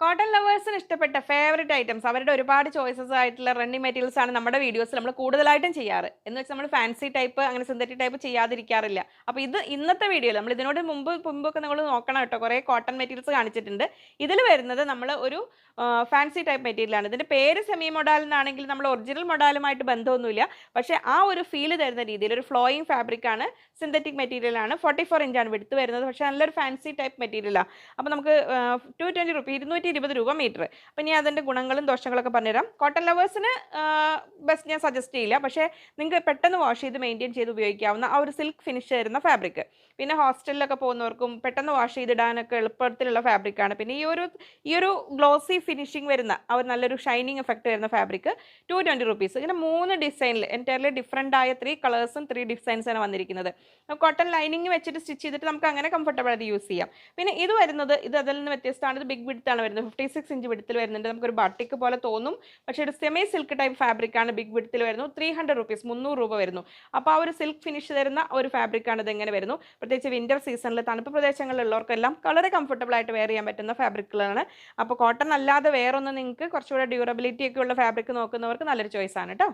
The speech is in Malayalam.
കോട്ടൺ ലവേഴ്സിന് ഇഷ്ടപ്പെട്ട ഫേവറേറ്റ് ഐറ്റംസ് അവരുടെ ഒരുപാട് ചോയ്സസ് ആയിട്ടുള്ള റണ്ണിങ് മെറ്റീരിയൽസ് ആണ് നമ്മുടെ വീഡിയോസിൽ നമ്മൾ കൂടുതലായിട്ടും ചെയ്യാറ്. എന്ന് വെച്ചാൽ നമ്മൾ ഫാൻസി ടൈപ്പ് അങ്ങനെ സിന്തറ്റിക് ടൈപ്പ് ചെയ്യാതിരിക്കാറില്ല. അപ്പോൾ ഇത് ഇന്നത്തെ വീഡിയോയിൽ നമ്മൾ ഇതിനോട് മുമ്പൊക്കെ നിങ്ങൾ നോക്കണം കേട്ടോ, കുറേ കോട്ടൺ മെറ്റീരിയൽസ് കാണിച്ചിട്ടുണ്ട്. ഇതിൽ വരുന്നത് നമ്മൾ ഒരു ഫാൻസി ടൈപ്പ് മെറ്റീരിയലാണ്. ഇതിന്റെ പേര് സെമി മൊഡാൽ എന്നാണെങ്കിൽ നമ്മൾ ഒറിജിനൽ മൊഡാലുമായിട്ട് ബന്ധമൊന്നുമില്ല. പക്ഷേ ആ ഒരു ഫീൽ തരുന്ന രീതിയിൽ ഒരു ഫ്ലോയിങ് ഫാബ്രിക് ആണ്, സിന്തറ്റിക് മെറ്റീരിയൽ ആണ്. 44 ഇഞ്ചാണ് വിടുത്ത് വരുന്നത്. പക്ഷേ നല്ലൊരു ഫാൻസി ടൈപ്പ് മെറ്റീരിയലാണ്. അപ്പോൾ നമുക്ക് 220 റുപ്പീസ്, 220 രൂപ മീറ്റർ. അപ്പോൾ ഇനി അതിൻ്റെ ഗുണങ്ങളും ദോഷങ്ങളൊക്കെ പറഞ്ഞുതരാം. കോട്ടൺ ലവേഴ്സിന് ബെസ്റ്റ് ഞാൻ സജസ്റ്റ് ചെയ്യില്ല. പക്ഷേ നിങ്ങൾക്ക് പെട്ടെന്ന് വാഷ് ചെയ്ത് മെയിൻറ്റെയിൻ ചെയ്ത് ഉപയോഗിക്കാവുന്ന ആ ഒരു സിൽക്ക് ഫിനിഷ് തരുന്ന ഫാബ്രിക്. പിന്നെ ഹോസ്റ്റലിലൊക്കെ പോകുന്നവർക്കും പെട്ടെന്ന് വാഷ് ചെയ്തിടാനൊക്കെ എളുപ്പത്തിലുള്ള ഫാബ്രിക്കാണ്. പിന്നെ ഈ ഒരു ഗ്ലോസി ഫിനിഷിംഗ് വരുന്ന ആ ഒരു നല്ലൊരു ഷൈനിങ് എഫക്റ്റ് വരുന്ന ഫാബ്രിക് 220 റുപ്പീസ്. ഇങ്ങനെ 3 ഡിസൈനിൽ എൻറ്റയർലി ഡിഫറൻ്റ് ആയ 3 കളേഴ്സും 3 ഡിസൈൻസാണ് വന്നിരിക്കുന്നത്. കോട്ടൺ ലൈനിങ് വെച്ചിട്ട് സ്റ്റിച്ച് ചെയ്തിട്ട് നമുക്ക് അങ്ങനെ കംഫർട്ടബിൾ ആയിട്ട് യൂസ് ചെയ്യാം. പിന്നെ ഇത് വരുന്നത് അതിൽ നിന്ന് വ്യത്യസ്തമാണ്. ഇത് ബിഗ് വിഡ്ത്ത് ആണ് വരുന്നത്. 56 ഇഞ്ച് വിഡ്ത്തിൽ വരുന്നുണ്ട്. നമുക്കൊരു ബാട്ടിക് പോലെ തോന്നും. പക്ഷേ ഒരു സെമി സിൽക്ക് ടൈപ്പ് ഫാബ്രിക് ആണ്. ബിഗ് വിഡ്ത്തിൽ വരുന്നു. 300 റുപ്പീസ്, 300 രൂപ വരുന്നു. അപ്പോൾ ആ ഒരു സിൽക്ക് ഫിനിഷ് തരുന്ന ഒരു ഫാബ്രിക് ആണ്. ഇതെങ്ങനെ വരുന്നു, പ്രത്യേകിച്ച് വിന്റർ സീസണിൽ തണുപ്പ് പ്രദേശങ്ങളിലുള്ളവർക്കെല്ലാം വളരെ കംഫർട്ടബിൾ ആയിട്ട് വെയർ ചെയ്യാൻ പറ്റുന്ന ഫാബ്രിക്കുകളാണ്. അപ്പോൾ കോട്ടൺ അല്ലാതെ വേറൊന്നും നിങ്ങൾക്ക് കുറച്ചുകൂടെ ഡ്യൂറബിലിറ്റി ഒക്കെ ഉള്ള ഫാബ്രിക് നോക്കുന്നവർക്ക് നല്ലൊരു ചോയ്സ് ആണ് കേട്ടോ.